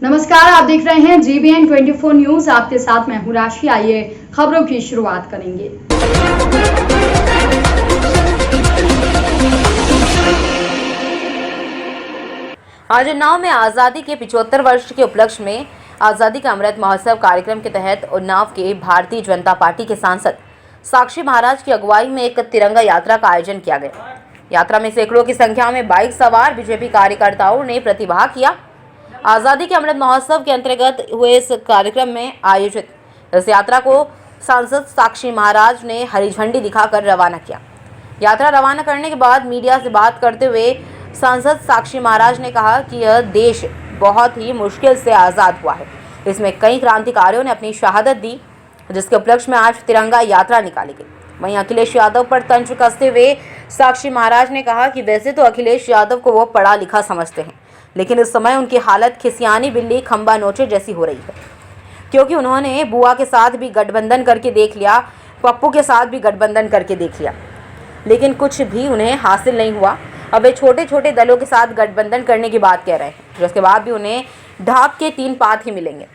नमस्कार, आप देख रहे हैं GBN 24 न्यूज। आपके साथ मैं हूं राशि। आइए खबरों की शुरुआत करेंगे। आज उन्नाव में आज़ादी के 75 वर्ष के उपलक्ष्य में आज़ादी का अमृत महोत्सव कार्यक्रम के तहत उन्नाव के भारतीय जनता पार्टी के सांसद साक्षी महाराज की अगुवाई में एक तिरंगा यात्रा का आयोजन किया गया। यात्रा में सैकड़ों की संख्या में बाइक सवार बीजेपी कार्यकर्ताओं ने प्रतिभाग किया। आज़ादी के अमृत महोत्सव के अंतर्गत हुए इस कार्यक्रम में आयोजित इस यात्रा को सांसद साक्षी महाराज ने हरी झंडी दिखाकर रवाना किया। यात्रा रवाना करने के बाद मीडिया से बात करते हुए सांसद साक्षी महाराज ने कहा कि यह देश बहुत ही मुश्किल से आज़ाद हुआ है। इसमें कई क्रांतिकारियों ने अपनी शहादत दी, जिसके उपलक्ष्य में आज तिरंगा यात्रा निकाली गई। वहीं अखिलेश यादव पर तंज कसते हुए साक्षी महाराज ने कहा कि वैसे तो अखिलेश यादव को वो पढ़ा लिखा समझते हैं, लेकिन इस समय उनकी हालत खिसियानी बिल्ली खंबा नोचे जैसी हो रही है, क्योंकि उन्होंने बुआ के साथ भी गठबंधन करके देख लिया, पप्पू के साथ भी गठबंधन करके देख लिया, लेकिन कुछ भी उन्हें हासिल नहीं हुआ। अब वे छोटे छोटे दलों के साथ गठबंधन करने की बात कह रहे हैं, जिसके बाद भी उन्हें ढाक के 3 पात ही मिलेंगे।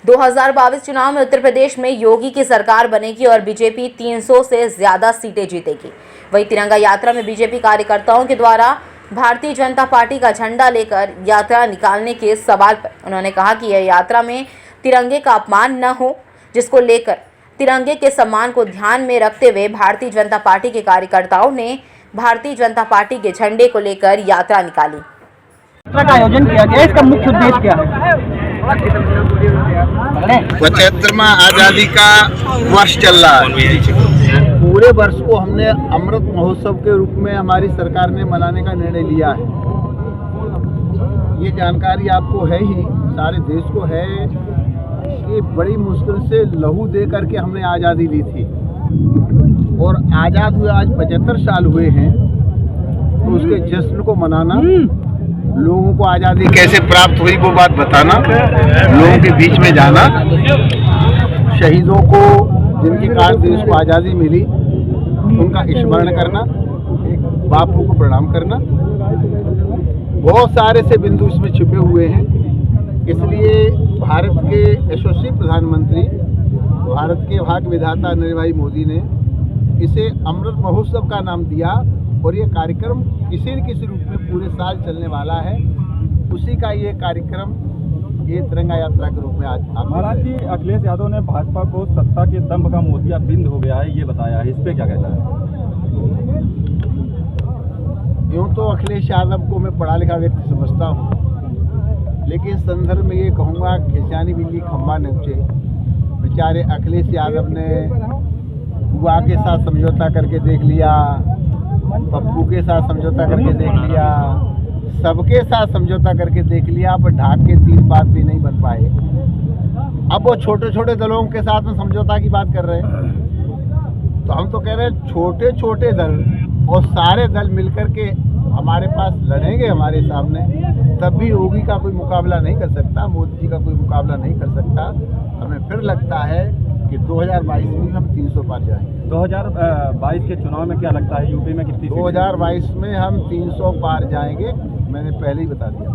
2022 चुनाव में उत्तर प्रदेश में योगी की सरकार बनेगी और बीजेपी 300 से ज़्यादा सीटें जीतेगी। वहीं तिरंगा यात्रा में बीजेपी कार्यकर्ताओं के द्वारा भारतीय जनता पार्टी का झंडा लेकर यात्रा निकालने के सवाल पर उन्होंने कहा कि यह यात्रा में तिरंगे का अपमान न हो, जिसको लेकर तिरंगे के सम्मान को ध्यान में रखते हुए भारतीय जनता पार्टी के कार्यकर्ताओं ने भारतीय जनता पार्टी के झंडे को लेकर यात्रा निकाली। यात्रा का आयोजन किया गया, इसका मुख्य उद्देश्य क्या है? 75वां आजादी का वर्ष चल रहा है। पूरे वर्ष को हमने अमृत महोत्सव के रूप में हमारी सरकार ने मनाने का निर्णय लिया है। ये जानकारी आपको है ही, सारे देश को है कि बड़ी मुश्किल से लहू दे करके हमने आज़ादी ली थी और आज़ाद हुए आज 75 साल हुए हैं, तो उसके जश्न को मनाना, लोगों को आज़ादी कैसे प्राप्त हुई वो बात बताना, लोगों के बीच में जाना, शहीदों को जिनके कारण देश को आज़ादी मिली उनका स्मरण करना, बापू को प्रणाम करना, बहुत सारे से बिंदु इसमें छिपे हुए हैं। इसलिए भारत के यशस्वी प्रधानमंत्री, भारत के भाग्य विधाता नरेंद्र भाई मोदी ने इसे अमृत महोत्सव का नाम दिया और ये कार्यक्रम किसी न किसी रूप में पूरे साल चलने वाला है। उसी का ये कार्यक्रम ये तिरंगा यात्रा के रूप में आज महाराज जी, अखिलेश यादव ने भाजपा को सत्ता के दंभ का मोतियाबिंद हो गया है, ये बताया है, इस पे क्या कहना है? यूँ तो अखिलेश यादव को मैं पढ़ा लिखा व्यक्ति समझता हूँ, लेकिन संदर्भ में ये कहूँगा खिसियानी बिल्ली खंबा नोचे। बेचारे अखिलेश यादव ने बुआ के साथ समझौता करके देख लिया, पप्पू के साथ समझौता करके देख लिया, सबके साथ समझौता करके देख लिया, पर ढाक के 3 बात भी नहीं बन पाए। अब वो छोटे छोटे दलों के साथ में समझौता की बात कर रहे हैं, तो हम तो कह रहे हैं छोटे छोटे दल और सारे दल मिलकर के हमारे पास लड़ेंगे हमारे सामने, तब भी योगी का कोई मुकाबला नहीं कर सकता, मोदी जी का कोई मुकाबला नहीं कर सकता। हमें फिर लगता है कि 2022 में हम 300 पार जाएंगे। 2022 के चुनाव में क्या लगता है, यूपी में कितनी? 2022 में हम 300 पार जाएंगे, मैंने पहले ही बता दिया।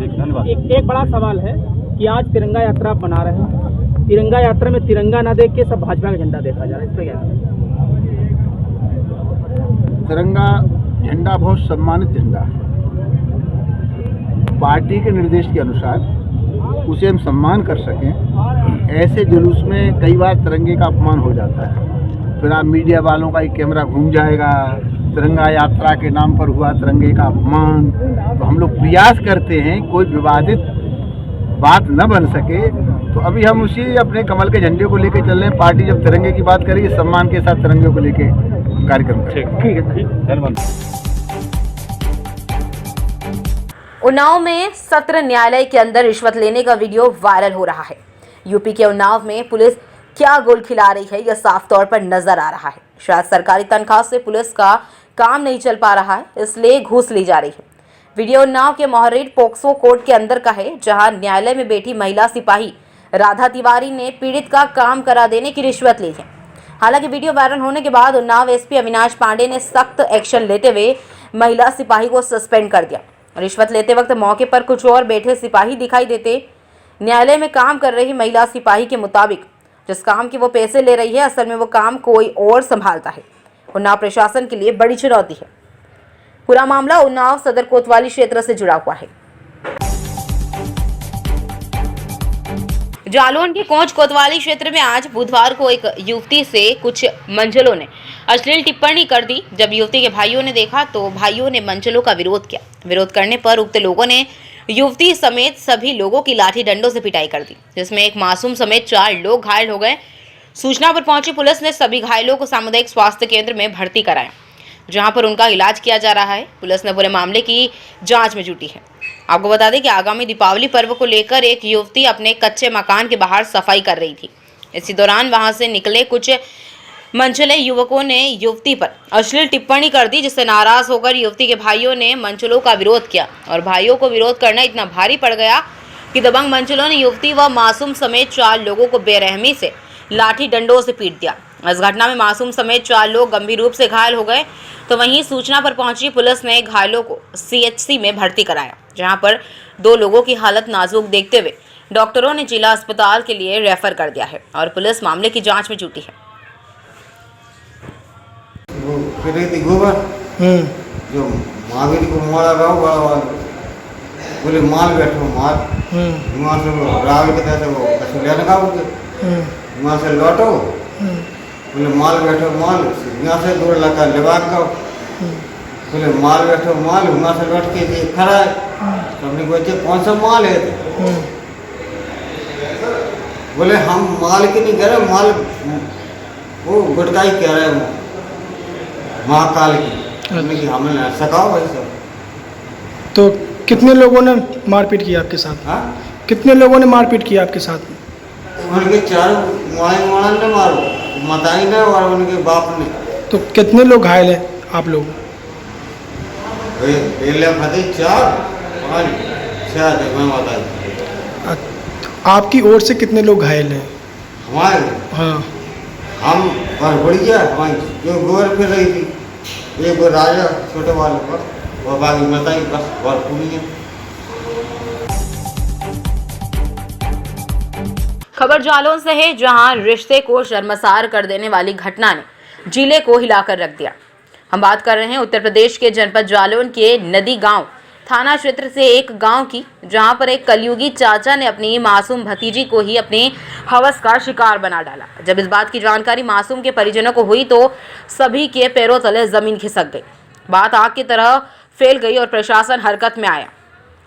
धन्यवाद। एक बड़ा सवाल है कि आज तिरंगा यात्रा बना रहे हैं, तिरंगा यात्रा में तिरंगा ना देख के सब भाजपा का झंडा देखा जा रहा है, इस पर क्या? तिरंगा झंडा बहुत सम्मानित झंडा है। पार्टी के निर्देश के अनुसार उसे हम सम्मान कर सकें, ऐसे जुलूस में कई बार तिरंगे का अपमान हो जाता है। फिर आप मीडिया वालों का एक कैमरा घूम जाएगा, तिरंगा यात्रा के नाम पर हुआ तिरंगे का अपमान। तो हम लोग प्रयास करते हैं कोई विवादित बात न बन सके, तो अभी हम उसी अपने कमल के झंडे को लेकर चल रहे हैं। पार्टी जब तिरंगे की बात करेगी, सम्मान के साथ तिरंगे को लेकर कार्यक्रम करें। ठीक है, धन्यवाद। उन्नाव में सत्र न्यायालय के अंदर रिश्वत लेने का वीडियो वायरल हो रहा है। यूपी के उन्नाव में पुलिस क्या गोल खिला रही है, यह साफ तौर पर नजर आ रहा है। शायद सरकारी तनख्वाह से पुलिस का काम नहीं चल पा रहा है, इसलिए घूस ली जा रही है। वीडियो उन्नाव के मोहर्रेड पोक्सो कोर्ट के अंदर का है, जहां न्यायालय में बैठी महिला सिपाही राधा तिवारी ने पीड़ित का काम करा देने की रिश्वत ली है। हालांकि वीडियो वायरल होने के बाद उन्नाव एसपी अविनाश पांडे ने सख्त एक्शन लेते हुए महिला सिपाही को सस्पेंड कर दिया। रिश्वत लेते वक्त मौके पर कुछ और बैठे सिपाही दिखाई देते। न्यायालय में काम कर रही महिला सिपाही के मुताबिक जिस काम के वो पैसे ले रही है असल में वो काम कोई और संभालता है। उन्नाव प्रशासन के लिए बड़ी चुनौती है। पूरा मामला उन्नाव सदर कोतवाली क्षेत्र से जुड़ा हुआ है। जालौन के कोंच कोतवाली क्षेत्र में आज बुधवार को एक युवती से कुछ मंझलों ने अश्लील टिप्पणी कर दी। जब युवती के भाइयों ने देखा तो भाइयों ने मंझलों का विरोध किया। विरोध करने पर उक्त लोगों ने युवती समेत सभी लोगों की लाठी डंडों से पिटाई कर दी, जिसमें एक मासूम समेत 4 लोग घायल हो गए। सूचना पर पहुंची पुलिस ने सभी घायलों को सामुदायिक स्वास्थ्य केंद्र में भर्ती कराया, जहां पर उनका इलाज किया जा रहा है। पुलिस ने पूरे मामले की जांच में जुटी है। आपको बता दें कि आगामी दीपावली पर्व को लेकर एक युवती अपने कच्चे मकान के बाहर सफाई कर रही थी। इसी दौरान वहां से निकले कुछ मंचले युवकों ने युवती पर अश्लील टिप्पणी कर दी, जिससे नाराज होकर युवती के भाइयों ने मंचलों का विरोध किया और भाइयों को विरोध करना इतना भारी पड़ गया कि दबंग मंचलों ने युवती व मासूम समेत 4 लोगों को बेरहमी से लाठी डंडों से पीट दिया। इस घटना में मासूम समेत 4 लोग गंभीर रूप से घायल हो गए। तो वहीं सूचना पर पहुंची पुलिस ने घायलों को CHC में भर्ती कराया, जहां पर 2 लोगों की हालत नाजुक देखते हुए डॉक्टरों ने जिला अस्पताल के लिए रेफर कर दिया है और पुलिस मामले की जांच में जुटी है। वो फिर गोबर जो महावीर को मारा रहा बोले माल बैठो माल वहाँ से रावल के तरह वो कसूलिया लगाओगे वहाँ से लौटो बोले माल बैठो माल यहाँ से 2 लाख लेबाक गाओ बोले माल बैठो माल वहाँ से लौट के ये खड़ा है तो हमने बोलते कौन सा माल है बोले हम माल की नहीं कह रहे माल वो गुटका ही कह रहे हैं महाकाल की हमें सकाओ भाई सब। तो कितने लोगों ने मारपीट की आपके साथ? हाँ कितने लोगों ने मारपीट की आपके साथ? उनके 4 माड़न ने मारो मताई ने और उनके बाप ने। तो कितने लोग घायल हैं आप लोग? फतेह 4 5 6 मैं बताई। आपकी ओर से कितने लोग घायल हैं? हमारे हाँ हम और बढ़िया हमारी जो गोबर फिर रही थी एक वो राजा छोटे वाले पर वो बाकी मताई बस और पूरी है। खबर जालौन से है, जहां रिश्ते को शर्मसार कर देने वाली घटना ने जिले को हिलाकर रख दिया। हम बात कर रहे हैं उत्तर प्रदेश के जनपद जालौन के नदी गांव थाना क्षेत्र से एक गांव की, जहां पर एक कलयुगी चाचा ने अपनी मासूम भतीजी को ही अपने हवस का शिकार बना डाला। जब इस बात की जानकारी मासूम के परिजनों को हुई तो सभी के पैरों तले जमीन खिसक गई। बात आग की तरह फैल गई और प्रशासन हरकत में आया।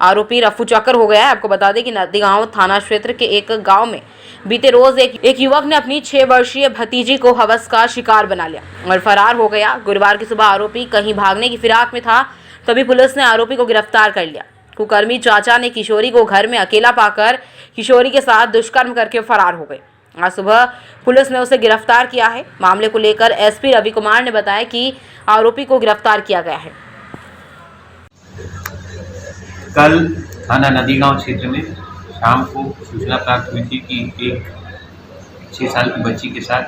आरोपी रफू चक्कर हो गया है। आपको बता दें कि नदीगांव थाना क्षेत्र के एक गांव में बीते रोज एक युवक ने अपनी 6 वर्षीय भतीजी को हवस का शिकार बना लिया और फरार हो गया। गुरुवार की सुबह आरोपी कहीं भागने की फिराक में था, तभी पुलिस ने आरोपी को गिरफ्तार कर लिया। कुकर्मी चाचा ने किशोरी को घर में अकेला पाकर किशोरी के साथ दुष्कर्म करके फरार हो गए। आज सुबह पुलिस ने उसे गिरफ्तार किया है। मामले को लेकर SP रवि कुमार ने बताया कि आरोपी को गिरफ्तार किया गया है। कल थाना नदीगांव क्षेत्र में शाम को सूचना प्राप्त हुई थी कि एक 6 साल की बच्ची के साथ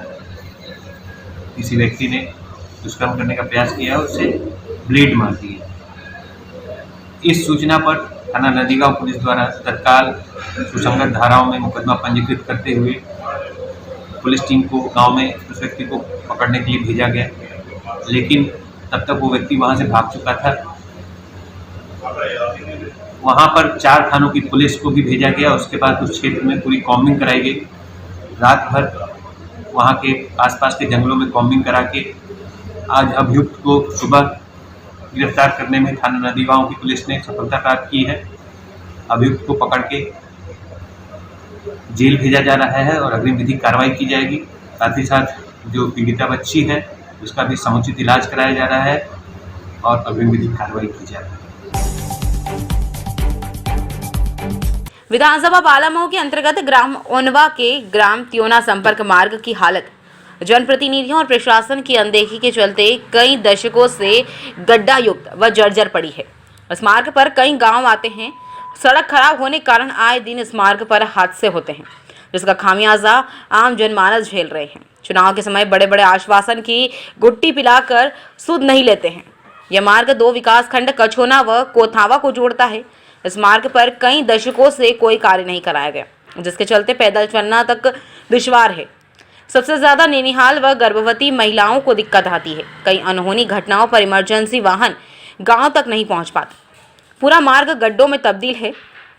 किसी व्यक्ति ने दुष्कर्म करने का प्रयास किया और उसे ब्लेड मार दी। इस सूचना पर थाना नदीगांव पुलिस द्वारा तत्काल सुसंगत धाराओं में मुकदमा पंजीकृत करते हुए पुलिस टीम को गांव में उस व्यक्ति को पकड़ने के लिए भेजा गया, लेकिन तब तक वो व्यक्ति वहां से भाग चुका था। वहां पर 4 थानों की पुलिस को भी भेजा गया। उसके बाद उस क्षेत्र में पूरी कॉम्बिंग कराई गई। रात भर वहां के आसपास के जंगलों में कॉम्बिंग करा के आज अभियुक्त को सुबह गिरफ्तार करने में थाना नदीगांव की पुलिस ने सफलता प्राप्त की है। अभियुक्त को पकड़ के जेल भेजा जा रहा है और अग्रिम विधिक कार्रवाई की जाएगी। साथ ही साथ जो पीड़िता बच्ची है उसका भी समुचित इलाज कराया जा रहा है और अग्रिम विधिक कार्रवाई की जा रही है। विधानसभा बालामऊ के अंतर्गत ग्राम ओनवा के ग्राम त्योना संपर्क मार्ग की हालत जनप्रतिनिधियों और प्रशासन की अनदेखी के चलते कई दशकों से गड्ढा युक्त व जर्जर पड़ी है। इस मार्ग पर कई गांव आते हैं। सड़क खराब होने के कारण आए दिन इस मार्ग पर हादसे होते हैं, जिसका खामियाजा आम जनमानस झेल रहे हैं। चुनाव के समय बड़े बड़े आश्वासन की गुट्टी पिलाकर सुध नहीं लेते हैं। यह मार्ग 2 विकासखंड कछोना व कोथावा को जोड़ता है। इस मार्ग पर कई दशकों से कोई कार्य नहीं कराया गया, जिसके चलते पैदल चलना तक दुश्वार है। सबसे ज्यादा नैनीहाल व गर्भवती महिलाओं को दिक्कत आती है। कई अनहोनी घटनाओं पर इमरजेंसी वाहन गांव तक नहीं पहुंच पाते। पूरा मार्ग गड्ढों में तब्दील है।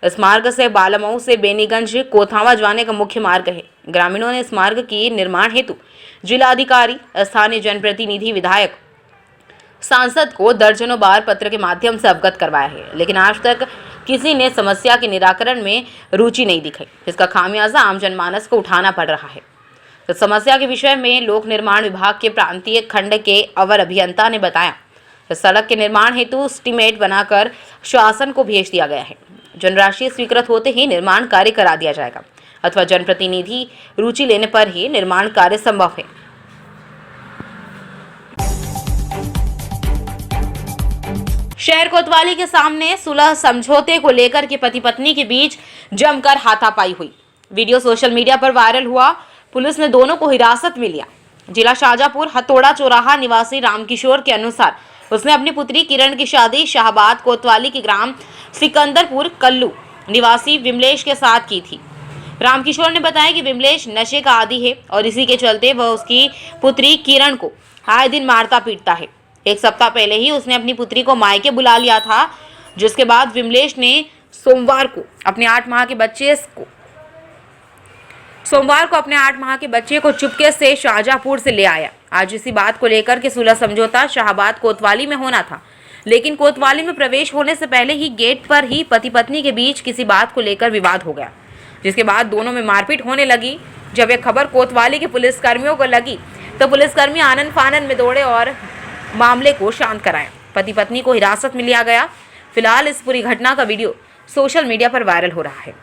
इस मार्ग से बालमऊ से बेनीगंज कोथावा जाने का मुख्य मार्ग है। ग्रामीणों ने इस मार्ग की निर्माण हेतु जिलाधिकारी, स्थानीय जनप्रतिनिधि, विधायक, सांसद को दर्जनों बार पत्र के माध्यम से अवगत करवाया है, लेकिन आज तक किसी ने समस्या के निराकरण में रुचि नहीं दिखाई। इसका खामियाजा आम जनमानस को उठाना पड़ रहा है। तो समस्या के विषय में लोक निर्माण विभाग के प्रांतीय खंड के अवर अभियंता ने बताया, सड़क के निर्माण हेतु एस्टीमेट बनाकर शासन को भेज दिया गया है। जनराशि स्वीकृत होते ही निर्माण कार्य करा दिया जाएगा अथवा जनप्रतिनिधि रुचि लेने पर ही निर्माण कार्य संभव है। शहर कोतवाली के सामने सुलह समझौते को लेकर के पति पत्नी के बीच जमकर हाथापाई हुई। वीडियो सोशल मीडिया पर वायरल हुआ। पुलिस ने दोनों को हिरासत में लिया। जिला शाहजहांपुर हथौड़ा चौराहा निवासी रामकिशोर के अनुसार उसने अपनी पुत्री किरण की शादी शाहबाद कोतवाली के ग्राम सिकंदरपुर कल्लू निवासी विमलेश के साथ की थी। रामकिशोर ने बताया कि विमलेश नशे का आदी है और इसी के चलते वह उसकी पुत्री किरण को आए दिन मारता पीटता है। एक सप्ताह पहले ही उसने अपनी पुत्री को मायके बुला लिया था, जिसके बाद विमलेश ने सोमवार को अपने 8 माह के बच्चे को चुपके से शाहजहांपुर से ले आया। आज इसी बात को लेकर के सुलह समझौता शाहबाद कोतवाली में होना था, लेकिन कोतवाली में प्रवेश होने से पहले ही गेट पर ही पति पत्नी के बीच किसी बात को लेकर विवाद हो गया, जिसके बाद दोनों में मारपीट होने लगी। जब यह खबर कोतवाली के पुलिसकर्मियों को लगी तो पुलिसकर्मी आनन फानन में दौड़े और मामले को शांत कराया। पति पत्नी को हिरासत में लिया गया। फिलहाल इस पूरी घटना का वीडियो सोशल मीडिया पर वायरल हो रहा है।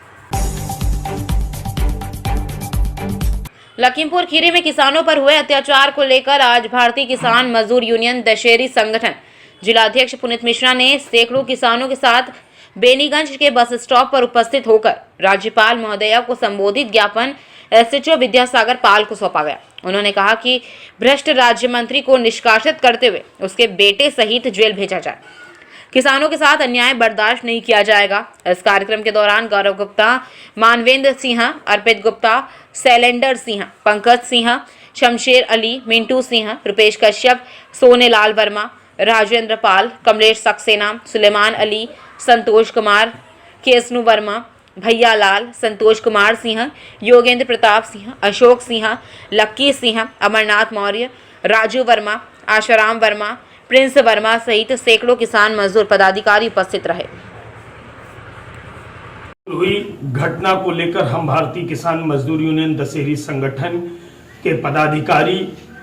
लखीमपुर खीरी में किसानों पर हुए अत्याचार को लेकर आज भारतीय किसान मजदूर यूनियन दशहरी संगठन जिलाध्यक्ष पुनीत मिश्रा ने सैकड़ों किसानों के साथ बेनीगंज के बस स्टॉप पर उपस्थित होकर राज्यपाल महोदया को संबोधित ज्ञापन एसएचओ विद्यासागर पाल को सौंपा गया। उन्होंने कहा कि भ्रष्ट राज्य मंत्री को निष्कासित करते हुए उसके बेटे सहित जेल भेजा जाए। किसानों के साथ अन्याय बर्दाश्त नहीं किया जाएगा। इस कार्यक्रम के दौरान गौरव गुप्ता, मानवेंद्र सिंह, अर्पित गुप्ता, शैलेंडर सिंह, पंकज सिंह, शमशेर अली, मिंटू सिंह, रुपेश कश्यप, सोनेलाल वर्मा, राजेंद्र पाल, कमलेश सक्सेना, सुलेमान अली, संतोष कुमार, केसनु वर्मा, भैया लाल, संतोष कुमार सिंह, योगेंद्र प्रताप सिंह, अशोक सिंह, लक्की सिंह, अमरनाथ मौर्य, राजू वर्मा, आशाराम वर्मा, प्रिंस वर्मा सहित सैकड़ों किसान मजदूर पदाधिकारी उपस्थित रहे। हुई घटना को लेकर हम भारतीय किसान मजदूर यूनियन दशहरी संगठन के पदाधिकारी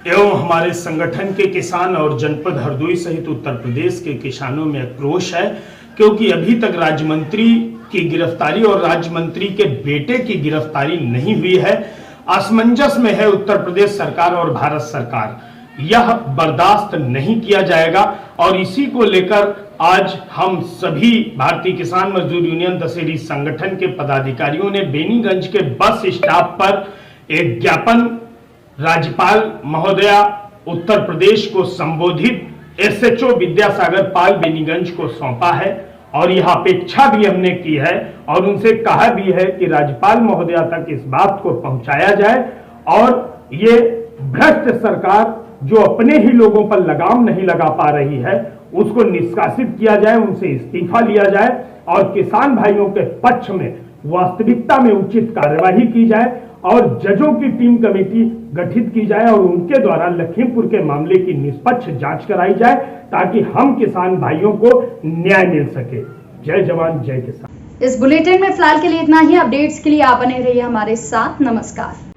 एवं हमारे संगठन के किसान और जनपद हरदोई सहित उत्तर प्रदेश के किसानों में आक्रोश है, क्योंकि अभी तक राज्य मंत्री की गिरफ्तारी और राज्य मंत्री के बेटे की गिरफ्तारी नहीं हुई है। असमंजस में है उत्तर प्रदेश सरकार और भारत सरकार। यह बर्दाश्त नहीं किया जाएगा और इसी को लेकर आज हम सभी भारतीय किसान मजदूर यूनियन दशहरी संगठन के पदाधिकारियों ने बेनीगंज के बस स्टॉप पर एक ज्ञापन राज्यपाल महोदया उत्तर प्रदेश को संबोधित एसएचओ विद्यासागर पाल बेनीगंज को सौंपा है और यह अपेक्षा भी हमने की है और उनसे कहा भी है कि राज्यपाल महोदया तक इस बात को पहुंचाया जाए और ये भ्रष्ट सरकार जो अपने ही लोगों पर लगाम नहीं लगा पा रही है उसको निष्कासित किया जाए, उनसे इस्तीफा लिया जाए और किसान भाइयों के पक्ष में वास्तविकता में उचित कार्यवाही की जाए और जजों की टीम कमेटी गठित की जाए और उनके द्वारा लखीमपुर के मामले की निष्पक्ष जांच कराई जाए ताकि हम किसान भाइयों को न्याय मिल सके। जय जवान जय किसान। इस बुलेटिन में फिलहाल के लिए इतना ही। अपडेट्स के लिए आप बने रहिए हमारे साथ। नमस्कार।